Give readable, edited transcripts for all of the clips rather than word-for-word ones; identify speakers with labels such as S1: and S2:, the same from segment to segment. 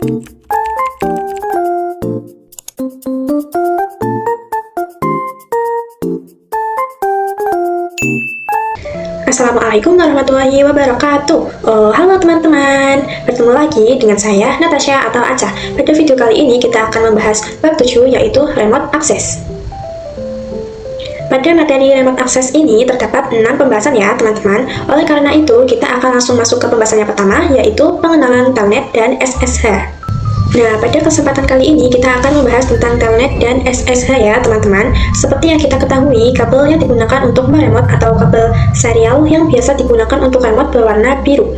S1: Assalamualaikum warahmatullahi wabarakatuh. Halo teman-teman, bertemu lagi dengan saya Natasha atau Aca. Pada video kali ini kita akan membahas bab 7, yaitu remote access. Pada materi remote access ini terdapat 6 pembahasan ya teman-teman. Oleh karena itu kita akan langsung masuk ke pembahasan yang pertama, yaitu pengenalan telnet dan SSH. Nah, pada kesempatan kali ini kita akan membahas tentang telnet dan SSH ya teman-teman. Seperti yang kita ketahui, kabel yang digunakan untuk meremote atau kabel serial yang biasa digunakan untuk remote berwarna biru.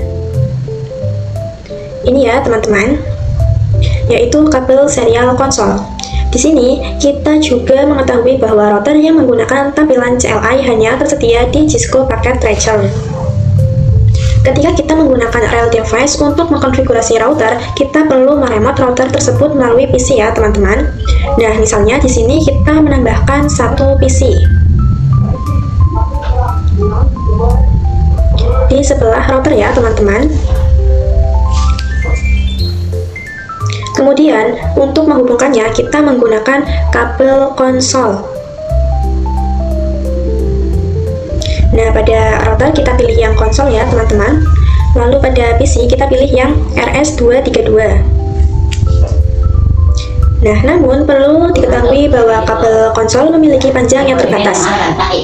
S1: Ini ya teman-teman, yaitu kabel serial konsol. Di sini kita juga mengetahui bahwa router yang menggunakan tampilan CLI hanya tersedia di Cisco Packet Tracer. Ketika kita menggunakan real device untuk mengkonfigurasi router, kita perlu meremote router tersebut melalui PC ya teman-teman. Nah, misalnya di sini kita menambahkan satu PC di sebelah router ya teman-teman. Kemudian untuk menghubungkannya kita menggunakan kabel konsol. Nah, pada router kita pilih yang konsol ya teman-teman. Lalu pada PC kita pilih yang RS232. Nah, namun perlu diketahui bahwa kabel konsol memiliki panjang yang terbatas.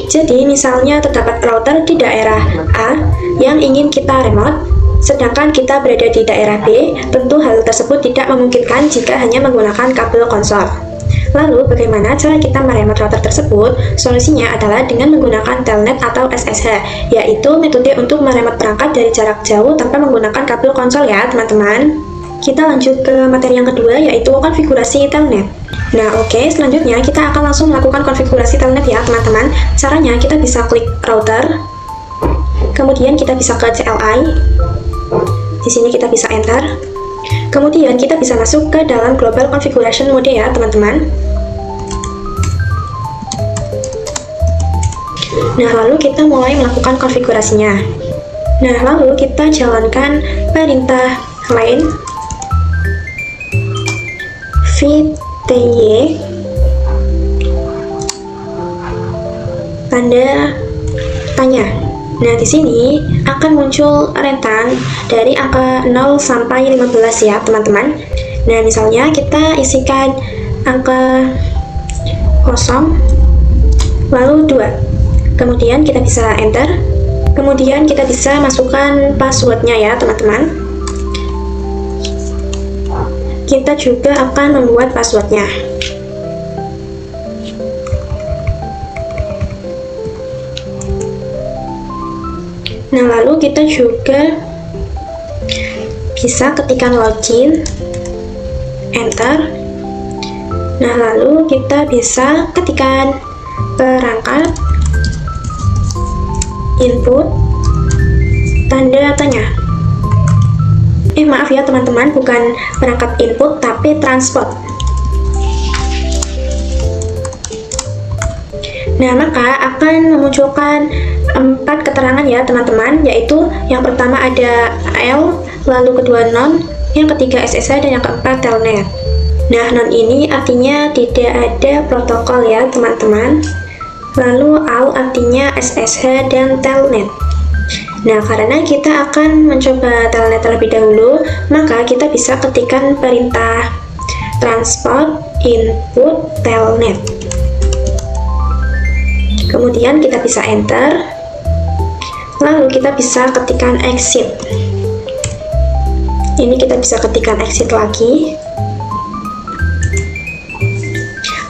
S1: Jadi misalnya terdapat router di daerah A yang ingin kita remote, sedangkan kita berada di daerah B, tentu hal tersebut tidak memungkinkan jika hanya menggunakan kabel konsol. Lalu, bagaimana cara kita meremote router tersebut? Solusinya adalah dengan menggunakan telnet atau SSH, yaitu metode untuk meremote perangkat dari jarak jauh tanpa menggunakan kabel konsol ya teman-teman. Kita lanjut ke materi yang kedua, yaitu konfigurasi telnet. Nah, oke, selanjutnya kita akan langsung melakukan konfigurasi telnet ya teman-teman. Caranya kita bisa klik router, kemudian kita bisa ke CLI. Di sini kita bisa enter. Kemudian kita bisa masuk ke dalam global configuration mode ya teman-teman. Nah, lalu kita mulai melakukan konfigurasinya. Nah, lalu kita jalankan perintah line VTY tanda tanya. Nah, di sini akan muncul rentan dari angka 0 sampai 15 ya, teman-teman. Nah, misalnya kita isikan angka 0, lalu 2. Kemudian kita bisa enter. Kemudian kita bisa masukkan passwordnya ya, teman-teman. Kita juga akan membuat passwordnya. Nah, lalu kita juga bisa ketikkan login, enter. Nah, lalu kita bisa ketikkan perangkat, input, tanda tanya. Maaf ya teman-teman, bukan perangkat input tapi transport. Nah, maka akan memunculkan 4 keterangan ya teman-teman, yaitu yang pertama ada L, lalu kedua non, yang ketiga SSH, dan yang keempat telnet. Nah, non ini artinya tidak ada protokol ya teman-teman. Lalu AL artinya SSH dan telnet. Nah, karena kita akan mencoba telnet terlebih dahulu, maka kita bisa ketikkan perintah transport input telnet. Kemudian kita bisa enter. Lalu kita bisa ketikkan exit. Ini kita bisa ketikkan exit lagi.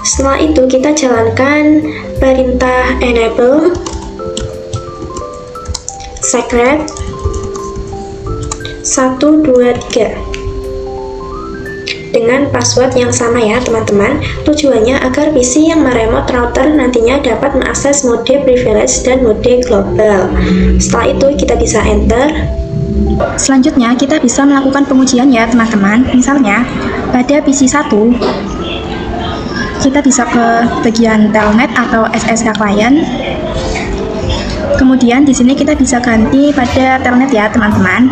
S1: Setelah itu kita jalankan perintah enable secret 123 dengan password yang sama ya teman-teman. Tujuannya agar PC yang meremote router nantinya dapat mengakses mode privilege dan mode global. Setelah itu kita bisa enter.
S2: Selanjutnya kita bisa melakukan pengujian ya teman-teman. Misalnya pada PC 1 kita bisa ke bagian telnet atau SSH client. Kemudian di sini kita bisa ganti pada telnet ya teman-teman.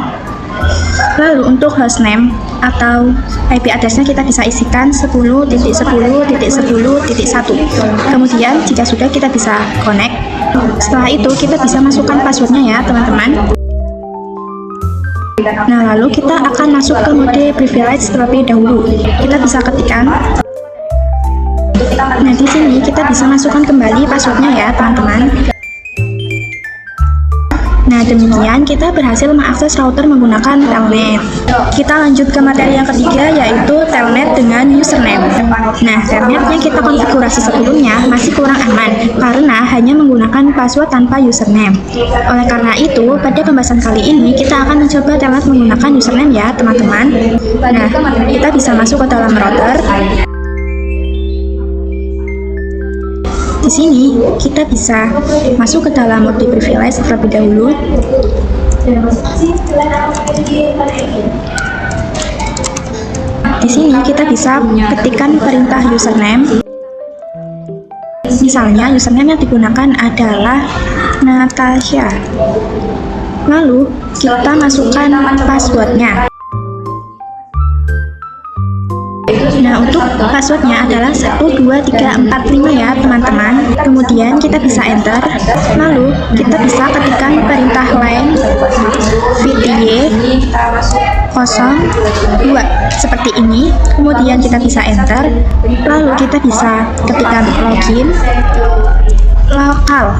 S2: Lalu untuk hostname atau IP address-nya kita bisa isikan 10.10.10.1. Kemudian jika sudah kita bisa connect. Setelah itu kita bisa masukkan passwordnya ya teman-teman. Nah, lalu kita akan masuk ke mode privilege terlebih dahulu. Kita bisa ketikkan. Nah, di sini kita bisa masukkan kembali passwordnya ya teman-teman. Nah, demikian kita berhasil mengakses router menggunakan telnet. Kita lanjut ke materi yang ketiga, yaitu telnet dengan username. Nah, telnet yang kita konfigurasi sebelumnya masih kurang aman karena hanya menggunakan password tanpa username. Oleh karena itu, pada pembahasan kali ini kita akan mencoba telnet menggunakan username ya teman-teman. Nah, kita bisa masuk ke dalam router. Di sini kita bisa masuk ke dalam mode privilege terlebih dahulu. Di sini kita bisa ketikkan perintah username. Misalnya username yang digunakan adalah Natasha. Lalu kita masukkan passwordnya. Nah, untuk passwordnya adalah 12345 ya teman-teman. Kemudian kita bisa enter. Lalu kita bisa ketikkan perintah line vty 02 seperti ini. Kemudian kita bisa enter. Lalu kita bisa ketikkan login lokal.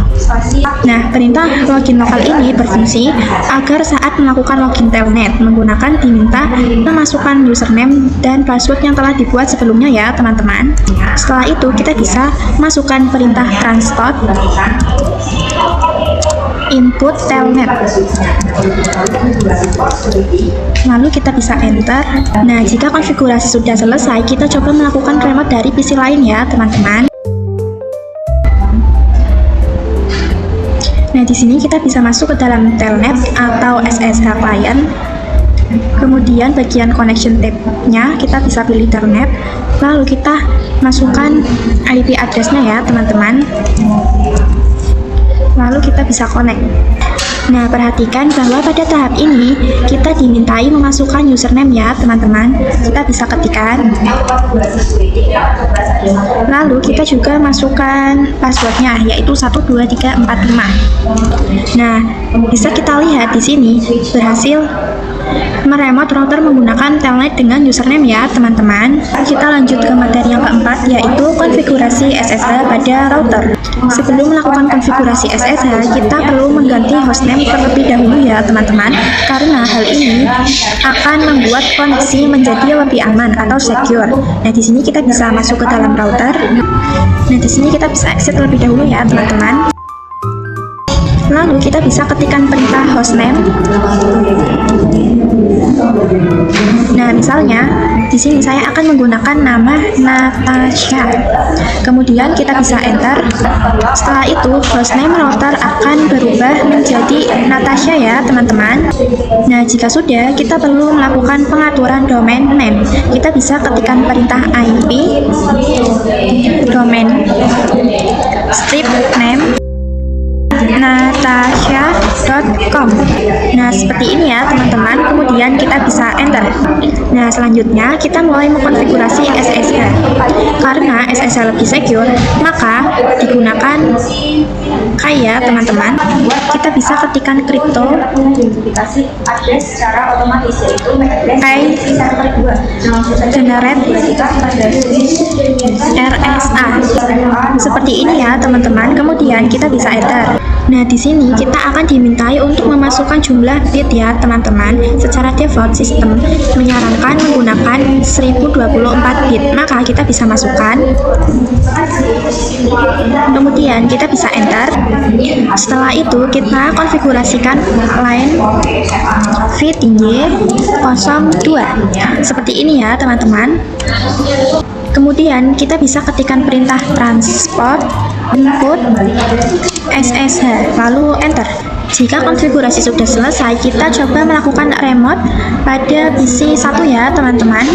S2: Nah, perintah login lokal ini berfungsi agar saat melakukan login telnet menggunakan diminta memasukkan username dan password yang telah dibuat sebelumnya ya teman-teman. Setelah itu kita bisa masukkan perintah transport input telnet. Lalu kita bisa enter. Nah, jika konfigurasi sudah selesai, kita coba melakukan remote dari PC lain ya teman-teman. Nah, di sini kita bisa masuk ke dalam telnet atau SSH client. Kemudian bagian connection tab-nya kita bisa pilih telnet. Lalu kita masukkan IP address-nya ya, teman-teman. Lalu kita bisa connect. Nah, perhatikan bahwa pada tahap ini kita dimintai memasukkan username ya, teman-teman. Kita bisa ketikkan. Lalu kita juga masukkan passwordnya, yaitu 12345. Nah, bisa kita lihat di sini berhasil meremote router menggunakan telnet dengan username ya teman-teman. Kita lanjut ke materi yang keempat, yaitu konfigurasi SSH pada router. Sebelum melakukan konfigurasi SSH, kita perlu mengganti hostname terlebih dahulu ya teman-teman, karena hal ini akan membuat koneksi menjadi lebih aman atau secure. Nah, di sini kita bisa masuk ke dalam router. Nah, di sini kita bisa exit terlebih dahulu ya teman-teman. Lalu kita bisa ketikkan perintah hostname. Nah, misalnya di sini saya akan menggunakan nama Natasha. Kemudian kita bisa enter. Setelah itu hostname router akan berubah menjadi Natasha ya teman-teman. Nah, jika sudah, kita perlu melakukan pengaturan domain name. Kita bisa ketikkan perintah IP domain strip name natasha.com. Nah, seperti ini ya teman-teman. Kemudian kita bisa enter. Nah, selanjutnya kita mulai mengkonfigurasi SSH. Karena SSH lebih secure, maka digunakan kayak teman-teman. Kita bisa ketikkan crypto generate RSA. Seperti ini ya teman-teman. Kemudian kita bisa enter. Nah, di sini kita akan dimintai untuk memasukkan jumlah bit ya teman-teman. Secara default sistem menyarankan menggunakan 1024 bit, maka kita bisa masukkan. Kemudian kita bisa enter. Setelah itu kita konfigurasikan line VTY02 seperti ini ya teman-teman. Kemudian kita bisa ketikkan perintah transport input SSH, lalu enter. Jika konfigurasi sudah selesai, kita coba melakukan remote pada PC 1 ya teman-teman.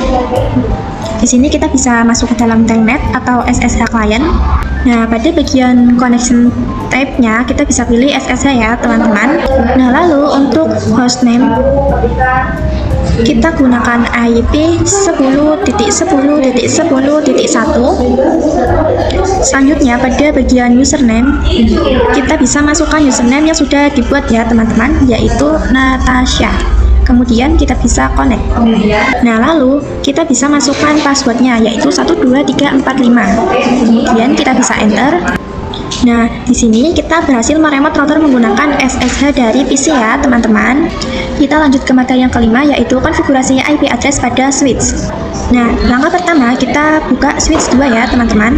S2: Di sini kita bisa masuk ke dalam telnet atau SSH client. Nah, pada bagian connection type-nya kita bisa pilih SSH ya, teman-teman. Nah, lalu untuk hostname kita gunakan IP 10.10.10.1. Selanjutnya pada bagian username kita bisa masukkan username yang sudah dibuat ya, teman-teman, yaitu Natasha. Kemudian kita bisa connect. Nah, lalu kita bisa masukkan passwordnya, yaitu 12345. Kemudian kita bisa enter. Nah, di sini kita berhasil meremote router menggunakan SSH dari PC ya, teman-teman. Kita lanjut ke materi yang kelima, yaitu konfigurasi IP address pada switch. Nah, langkah pertama kita buka switch 2 ya, teman-teman.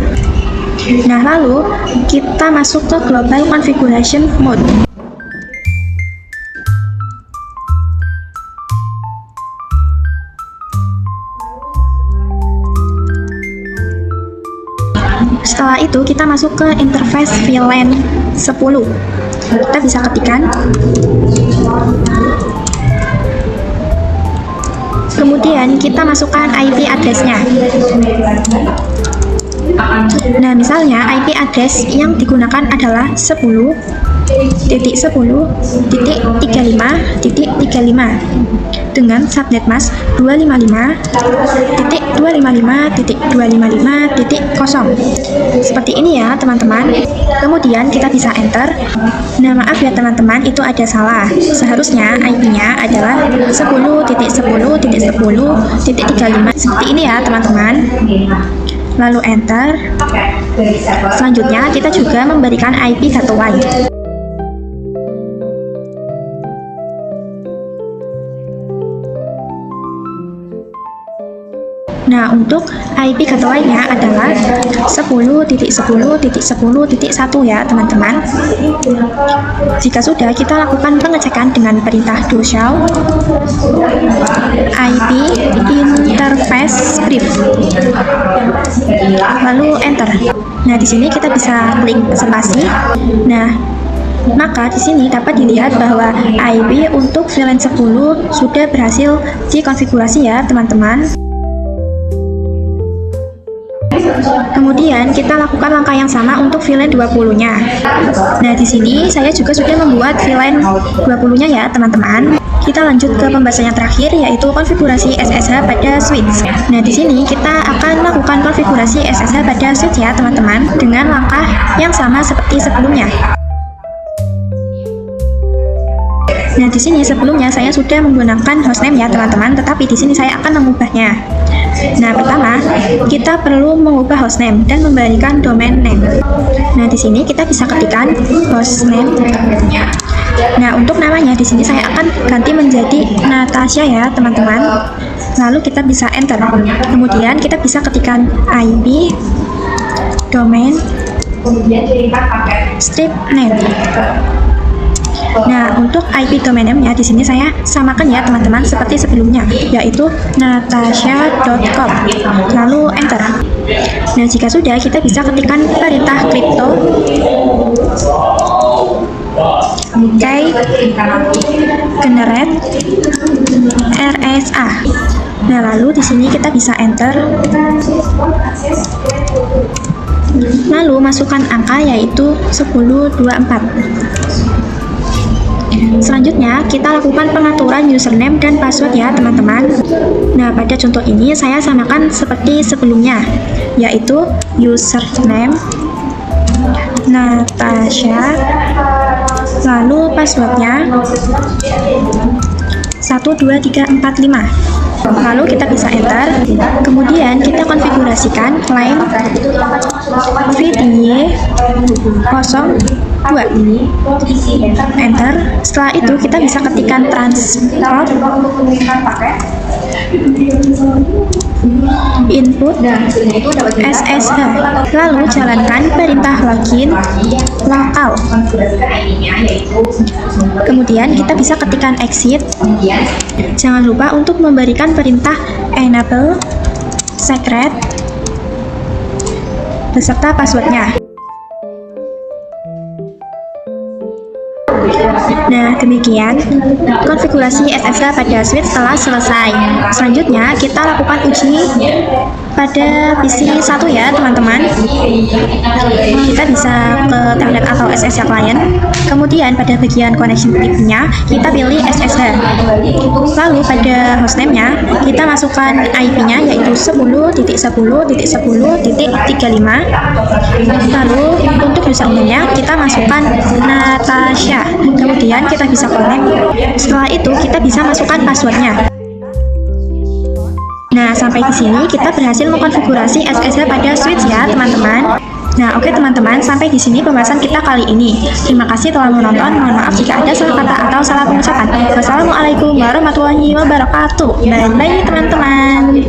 S2: Nah, lalu kita masuk ke global configuration mode. Setelah itu kita masuk ke interface VLAN 10. Kita bisa ketikkan. Kemudian kita masukkan IP address-nya. Nah, misalnya IP address yang digunakan adalah 10.10.35.35 dengan subnet mask 255.255.255.0. Seperti ini ya, teman-teman. Kemudian kita bisa enter. Nah, maaf ya teman-teman, itu ada salah. Seharusnya IP-nya adalah 10.10.10.35. Seperti ini ya, teman-teman. Lalu enter. Selanjutnya kita juga memberikan IP gateway. Nah, untuk IP gateway-nya adalah 10.10.10.1 ya, teman-teman. Jika sudah, kita lakukan pengecekan dengan perintah do show IP interface brief. Lalu enter. Nah, di sini kita bisa klik spasi. Nah, maka di sini dapat dilihat bahwa IP untuk VLAN 10 sudah berhasil dikonfigurasi ya, teman-teman. Kemudian kita lakukan langkah yang sama untuk VLAN 20-nya. Nah, di sini saya juga sudah membuat VLAN 20-nya ya, teman-teman. Kita lanjut ke pembahasan yang terakhir, yaitu konfigurasi SSH pada switch. Nah, di sini kita akan melakukan konfigurasi SSH pada switch ya, teman-teman, dengan langkah yang sama seperti sebelumnya. Nah, di sini sebelumnya saya sudah menggunakan hostname ya, teman-teman, tetapi di sini saya akan mengubahnya. Nah, pertama, kita perlu mengubah hostname dan memberikan domain name. Nah, di sini kita bisa ketikkan hostname. Nah, untuk namanya di sini saya akan ganti menjadi Natasha ya, teman-teman. Lalu kita bisa enter. Kemudian kita bisa ketikkan IP, domain, strip name. Nah, untuk IP domain name-nya di sini saya samakan ya, teman-teman, seperti sebelumnya, yaitu natasha.com. Lalu enter. Nah, jika sudah, kita bisa ketikkan perintah crypto generate RSA. Nah, lalu di sini kita bisa enter. Lalu masukkan angka, yaitu 1024. Selanjutnya, kita lakukan pengaturan username dan password ya, teman-teman. Nah, pada contoh ini saya samakan seperti sebelumnya, yaitu username Natasha, lalu passwordnya 12345. Lalu kita bisa enter. Kemudian kita konfigurasikan line VDY 02. Enter. Setelah itu kita bisa ketikkan transport input SSH. Lalu jalankan perintah login lokal. Kemudian kita bisa ketikkan exit. Jangan lupa untuk memberikan perintah enable secret beserta passwordnya. Nah, demikian konfigurasi SSH pada switch telah selesai. Selanjutnya, kita lakukan uji pada PC 1 ya teman-teman. Kita bisa ke telnet atau SSH client. Kemudian pada bagian connection type-nya kita pilih SSH. Lalu pada hostname-nya kita masukkan IP-nya yaitu 10.10.10.35. Lalu untuk username-nya kita masukkan Natasha. Kemudian kita bisa connect. Setelah itu kita bisa masukkan passwordnya. Nah, sampai di sini kita berhasil mengkonfigurasi SSH pada switch ya, teman-teman. Nah, oke teman-teman, sampai di sini pembahasan kita kali ini. Terima kasih telah menonton. Mohon maaf jika ada salah kata atau salah pengucapan. Wassalamualaikum warahmatullahi wabarakatuh. Bye-bye teman-teman.